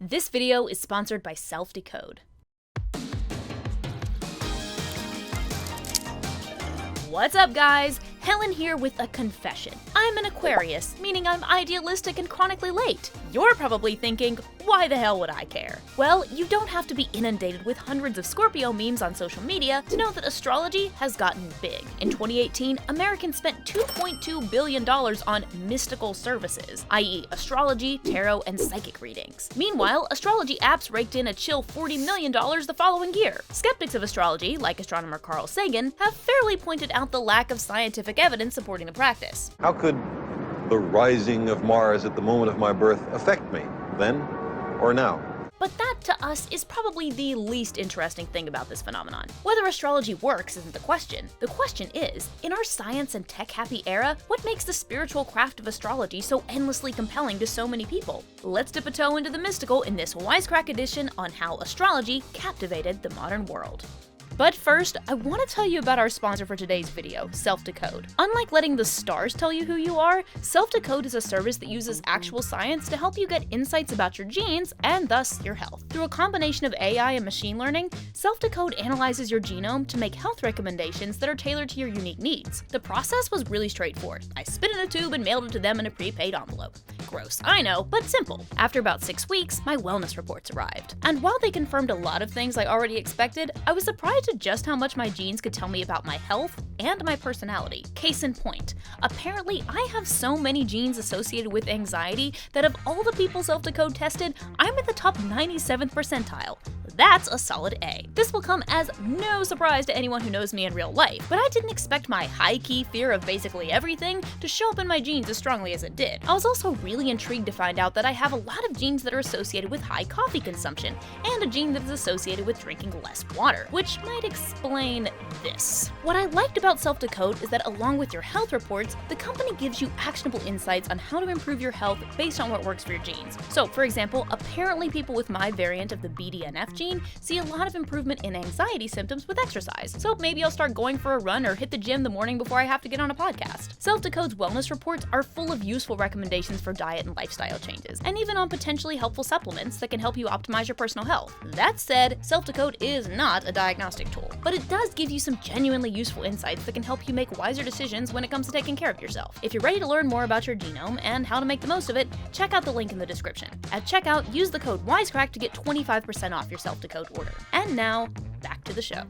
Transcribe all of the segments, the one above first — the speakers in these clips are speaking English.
This video is sponsored by Self-Decode. What's up, guys? Helen here with a confession. I'm an Aquarius, meaning I'm idealistic and chronically late. You're probably thinking, why the hell would I care? Well, you don't have to be inundated with hundreds of Scorpio memes on social media to know that astrology has gotten big. In 2018, Americans spent $2.2 billion on mystical services, i.e. astrology, tarot, and psychic readings. Meanwhile, astrology apps raked in a chill $40 million the following year. Skeptics of astrology, like astronomer Carl Sagan, have fairly pointed out the lack of scientific evidence supporting the practice. How could the rising of Mars at the moment of my birth affect me, then or now? But that, to us, is probably the least interesting thing about this phenomenon. Whether astrology works isn't the question. The question is, in our science and tech-happy era, what makes the spiritual craft of astrology so endlessly compelling to so many people? Let's dip a toe into the mystical in this Wisecrack Edition on how astrology captivated the modern world. But first, I want to tell you about our sponsor for today's video, Self-Decode. Unlike letting the stars tell you who you are, Self-Decode is a service that uses actual science to help you get insights about your genes and thus your health. Through a combination of AI and machine learning, Self-Decode analyzes your genome to make health recommendations that are tailored to your unique needs. The process was really straightforward. I spit in a tube and mailed it to them in a prepaid envelope. Gross, I know, but simple. After about 6 weeks, my wellness reports arrived. And while they confirmed a lot of things I already expected, I was surprised at just how much my genes could tell me about my health and my personality. Case in point, apparently I have so many genes associated with anxiety that of all the people Self-Decode tested, I'm in the top 97th percentile. That's a solid A. This will come as no surprise to anyone who knows me in real life, but I didn't expect my high-key fear of basically everything to show up in my genes as strongly as it did. I was also really intrigued to find out that I have a lot of genes that are associated with high coffee consumption, and a gene that is associated with drinking less water, which might explain this. What I liked about Self-Decode is that along with your health reports, the company gives you actionable insights on how to improve your health based on what works for your genes. So, for example, apparently people with my variant of the BDNF gene see a lot of improvement in anxiety symptoms with exercise. So maybe I'll start going for a run or hit the gym the morning before I have to get on a podcast. Self-Decode's wellness reports are full of useful recommendations for diet and lifestyle changes, and even on potentially helpful supplements that can help you optimize your personal health. That said, Self-Decode is not a diagnostic tool, but it does give you some genuinely useful insights that can help you make wiser decisions when it comes to taking care of yourself. If you're ready to learn more about your genome and how to make the most of it, check out the link in the description. At checkout, use the code WISECRACK to get 25% off your Self-Decode order. And now, back to the show.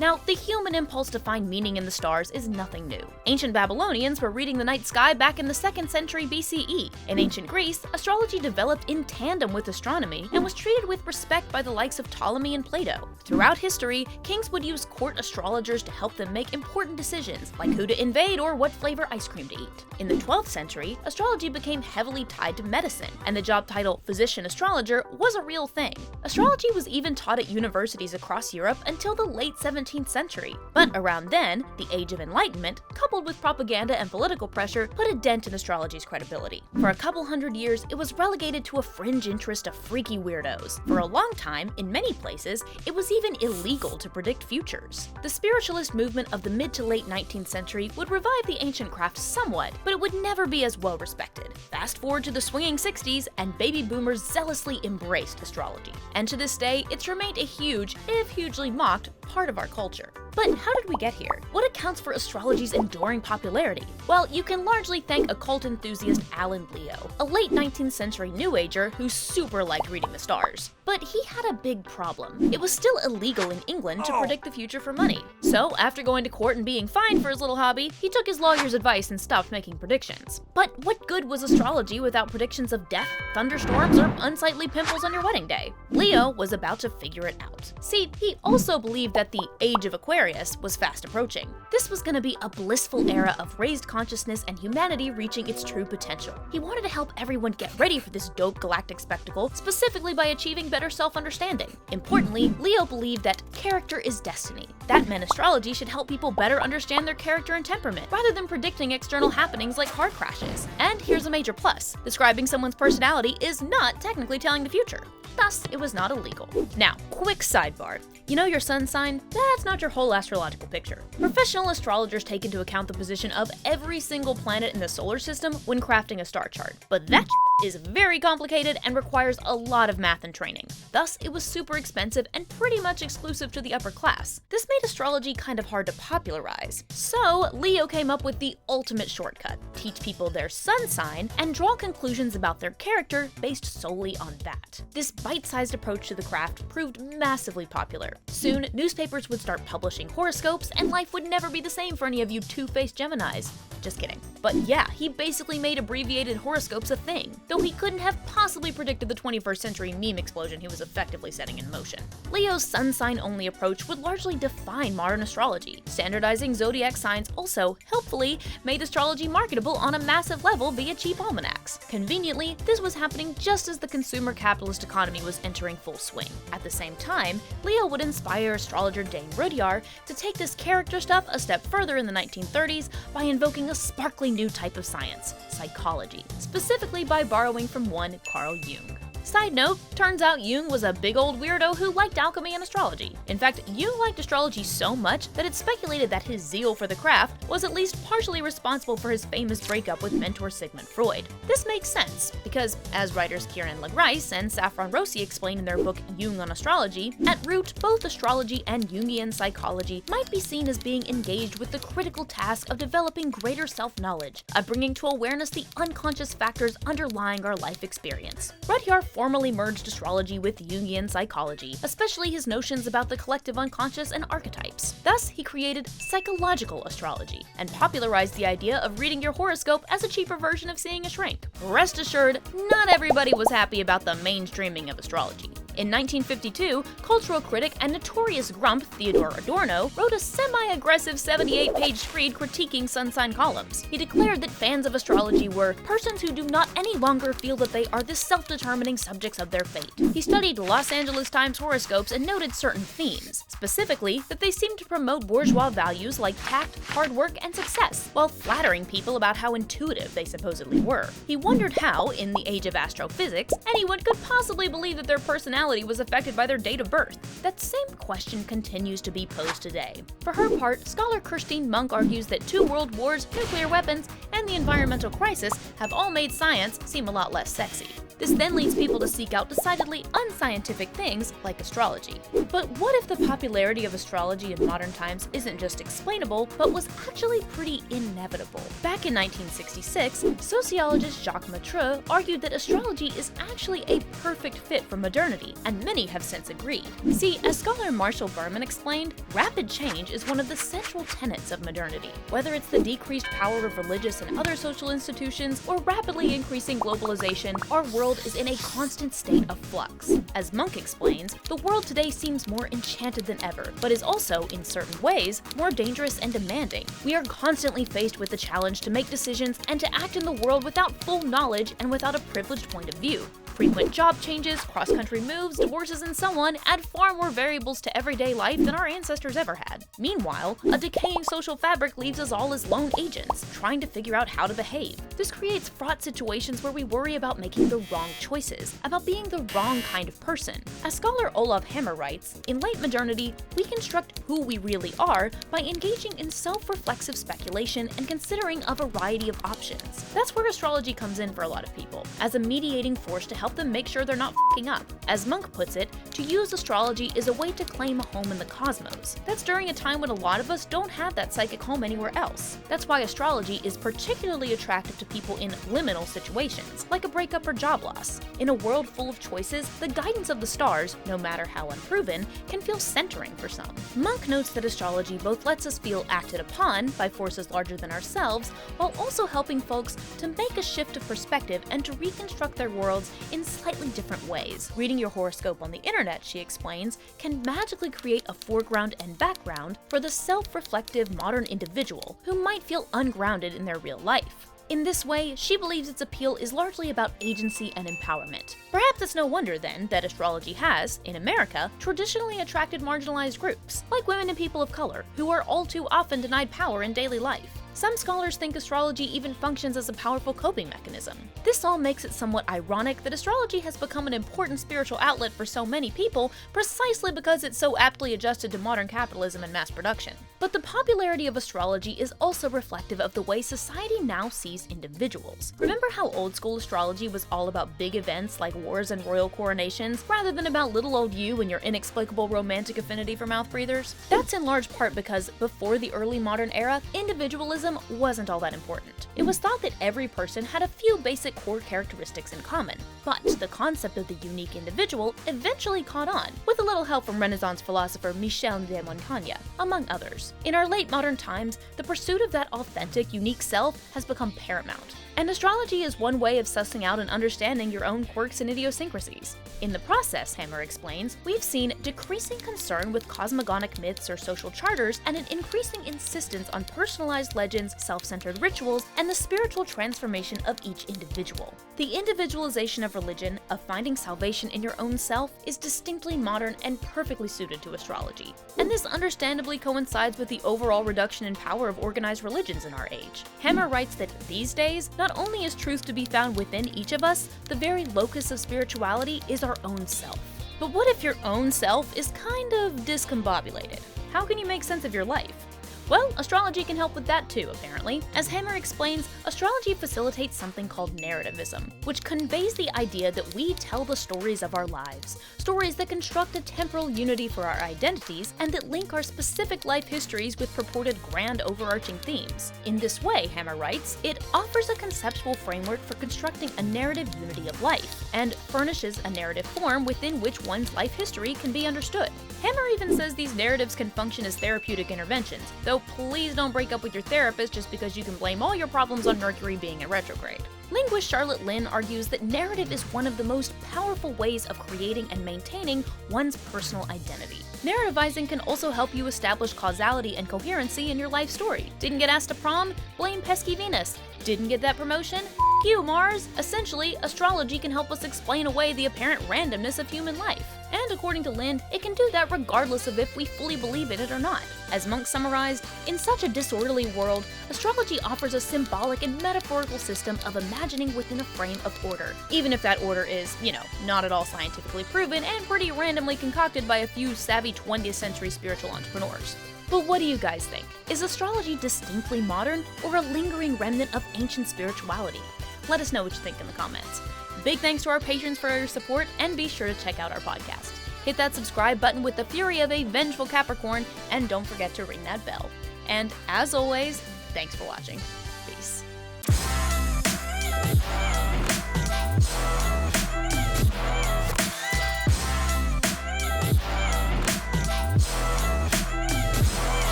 Now, the human impulse to find meaning in the stars is nothing new. Ancient Babylonians were reading the night sky back in the 2nd century BCE. In ancient Greece, astrology developed in tandem with astronomy and was treated with respect by the likes of Ptolemy and Plato. Throughout history, kings would use court astrologers to help them make important decisions, like who to invade or what flavor ice cream to eat. In the 12th century, astrology became heavily tied to medicine, and the job title physician-astrologer was a real thing. Astrology was even taught at universities across Europe until the late 17th century. But around then, the Age of Enlightenment, coupled with propaganda and political pressure, put a dent in astrology's credibility. For a couple hundred years, it was relegated to a fringe interest of freaky weirdos. For a long time, in many places, it was even illegal to predict futures. The spiritualist movement of the mid to late 19th century would revive the ancient craft somewhat, but it would never be as well respected. Fast forward to the swinging 60s, and baby boomers zealously embraced astrology. And to this day, it's remained a huge, if hugely mocked, part of our culture. But how did we get here? What accounts for astrology's enduring popularity? Well, you can largely thank occult enthusiast Alan Leo, a late 19th century New Ager who super liked reading the stars. But he had a big problem. It was still illegal in England to predict the future for money. So, after going to court and being fined for his little hobby, he took his lawyer's advice and stopped making predictions. But what good was astrology without predictions of death, thunderstorms, or unsightly pimples on your wedding day? Leo was about to figure it out. See, he also believed that the Age of Aquarius was fast approaching. This was going to be a blissful era of raised consciousness and humanity reaching its true potential. He wanted to help everyone get ready for this dope galactic spectacle, specifically by achieving better self-understanding. Importantly, Leo believed that character is destiny. That meant astrology should help people better understand their character and temperament, rather than predicting external happenings like car crashes. And here's a major plus: describing someone's personality is not technically telling the future. Thus, it was not illegal. Now, quick sidebar. You know your sun sign? That's not your whole astrological picture. Professional astrologers take into account the position of every single planet in the solar system when crafting a star chart. But that is very complicated and requires a lot of math and training. Thus, it was super expensive and pretty much exclusive to the upper class. This made astrology kind of hard to popularize. So, Leo came up with the ultimate shortcut: teach people their sun sign and draw conclusions about their character based solely on that. This bite-sized approach to the craft proved massively popular. Soon, newspapers would start publishing horoscopes, and life would never be the same for any of you two-faced Geminis. Just kidding. But yeah, he basically made abbreviated horoscopes a thing, though he couldn't have possibly predicted the 21st century meme explosion he was effectively setting in motion. Leo's sun sign-only approach would largely define modern astrology. Standardizing zodiac signs also, helpfully, made astrology marketable on a massive level via cheap almanacs. Conveniently, this was happening just as the consumer capitalist economy was entering full swing. At the same time, Leo would inspire astrologer Dane Rudyard to take this character stuff a step further in the 1930s by invoking a sparkly new type of science, psychology, specifically by borrowing from one Carl Jung. Side note, turns out Jung was a big old weirdo who liked alchemy and astrology. In fact, Jung liked astrology so much that it's speculated that his zeal for the craft was at least partially responsible for his famous breakup with mentor Sigmund Freud. This makes sense, because, as writers Kieran LaGrice and Saffron Rossi explain in their book Jung on Astrology, at root, both astrology and Jungian psychology might be seen as being engaged with the critical task of developing greater self-knowledge, of bringing to awareness the unconscious factors underlying our life experience. Rudyard formally merged astrology with Jungian psychology, especially his notions about the collective unconscious and archetypes. Thus, he created psychological astrology, and popularized the idea of reading your horoscope as a cheaper version of seeing a shrink. Rest assured, not everybody was happy about the mainstreaming of astrology. In 1952, cultural critic and notorious grump Theodore Adorno wrote a semi-aggressive 78-page screed critiquing sun sign columns. He declared that fans of astrology were persons who do not any longer feel that they are the self-determining subjects of their fate. He studied Los Angeles Times horoscopes and noted certain themes, specifically that they seemed to promote bourgeois values like tact, hard work, and success, while flattering people about how intuitive they supposedly were. He wondered how, in the age of astrophysics, anyone could possibly believe that their personality was affected by their date of birth. That same question continues to be posed today. For her part, scholar Kirstine Monk argues that 2 world wars, nuclear weapons, and the environmental crisis have all made science seem a lot less sexy. This then leads people to seek out decidedly unscientific things like astrology. But what if the popularity of astrology in modern times isn't just explainable, but was actually pretty inevitable? Back in 1966, sociologist Jacques Matreux argued that astrology is actually a perfect fit for modernity, and many have since agreed. See, as scholar Marshall Berman explained, rapid change is one of the central tenets of modernity. Whether it's the decreased power of religious and other social institutions, or rapidly increasing globalization, our world is in a constant state of flux. As Monk explains, the world today seems more enchanted than ever, but is also, in certain ways, more dangerous and demanding. We are constantly faced with the challenge to make decisions and to act in the world without full knowledge and without a privileged point of view. Frequent job changes, cross-country moves, divorces, and so on add far more variables to everyday life than our ancestors ever had. Meanwhile, a decaying social fabric leaves us all as lone agents, trying to figure out how to behave. This creates fraught situations where we worry about making the wrong choices, about being the wrong kind of person. As scholar Olaf Hammer writes, in late modernity, we construct who we really are by engaging in self-reflexive speculation and considering a variety of options. That's where astrology comes in for a lot of people, as a mediating force to help them make sure they're not f***ing up. As Monk puts it, to use astrology is a way to claim a home in the cosmos. That's during a time when a lot of us don't have that psychic home anywhere else. That's why astrology is particularly attractive to people in liminal situations, like a breakup or job loss. In a world full of choices, the guidance of the stars, no matter how unproven, can feel centering for some. Monk notes that astrology both lets us feel acted upon by forces larger than ourselves, while also helping folks to make a shift of perspective and to reconstruct their worlds in slightly different ways. Reading your horoscope on the internet, she explains, can magically create a foreground and background for the self-reflective modern individual who might feel ungrounded in their real life. In this way, she believes its appeal is largely about agency and empowerment. Perhaps it's no wonder, then, that astrology has, in America, traditionally attracted marginalized groups, like women and people of color, who are all too often denied power in daily life. Some scholars think astrology even functions as a powerful coping mechanism. This all makes it somewhat ironic that astrology has become an important spiritual outlet for so many people precisely because it's so aptly adjusted to modern capitalism and mass production. But the popularity of astrology is also reflective of the way society now sees individuals. Remember how old school astrology was all about big events like wars and royal coronations, rather than about little old you and your inexplicable romantic affinity for mouth breathers? That's in large part because before the early modern era, individualism wasn't all that important. It was thought that every person had a few basic core characteristics in common. But the concept of the unique individual eventually caught on, with a little help from Renaissance philosopher Michel de Montaigne, among others. In our late modern times, the pursuit of that authentic, unique self has become paramount. And astrology is one way of sussing out and understanding your own quirks and idiosyncrasies. In the process, Hammer explains, we've seen decreasing concern with cosmogonic myths or social charters and an increasing insistence on personalized legends, self-centered rituals, and the spiritual transformation of each individual. The individualization of religion, of finding salvation in your own self, is distinctly modern and perfectly suited to astrology. And this understandably coincides with the overall reduction in power of organized religions in our age. Hammer writes that these days, not only is truth to be found within each of us, the very locus of spirituality is our own self. But what if your own self is kind of discombobulated? How can you make sense of your life? Well, astrology can help with that too, apparently. As Hammer explains, astrology facilitates something called narrativism, which conveys the idea that we tell the stories of our lives, stories that construct a temporal unity for our identities, and that link our specific life histories with purported grand overarching themes. In this way, Hammer writes, it offers a conceptual framework for constructing a narrative unity of life, and furnishes a narrative form within which one's life history can be understood. Hammer even says these narratives can function as therapeutic interventions, though please don't break up with your therapist just because you can blame all your problems on Mercury being in retrograde. Linguist Charlotte Lynn argues that narrative is one of the most powerful ways of creating and maintaining one's personal identity. Narrativizing can also help you establish causality and coherency in your life story. Didn't get asked to prom? Blame pesky Venus. Didn't get that promotion? You, Mars! Essentially, astrology can help us explain away the apparent randomness of human life. And according to Lind, it can do that regardless of if we fully believe in it or not. As Monk summarized, in such a disorderly world, astrology offers a symbolic and metaphorical system of imagining within a frame of order, even if that order is, not at all scientifically proven and pretty randomly concocted by a few savvy 20th century spiritual entrepreneurs. But what do you guys think? Is astrology distinctly modern or a lingering remnant of ancient spirituality? Let us know what you think in the comments. Big thanks to our patrons for your support, and be sure to check out our podcast. Hit that subscribe button with the fury of a vengeful Capricorn, and don't forget to ring that bell. And as always, thanks for watching. Peace.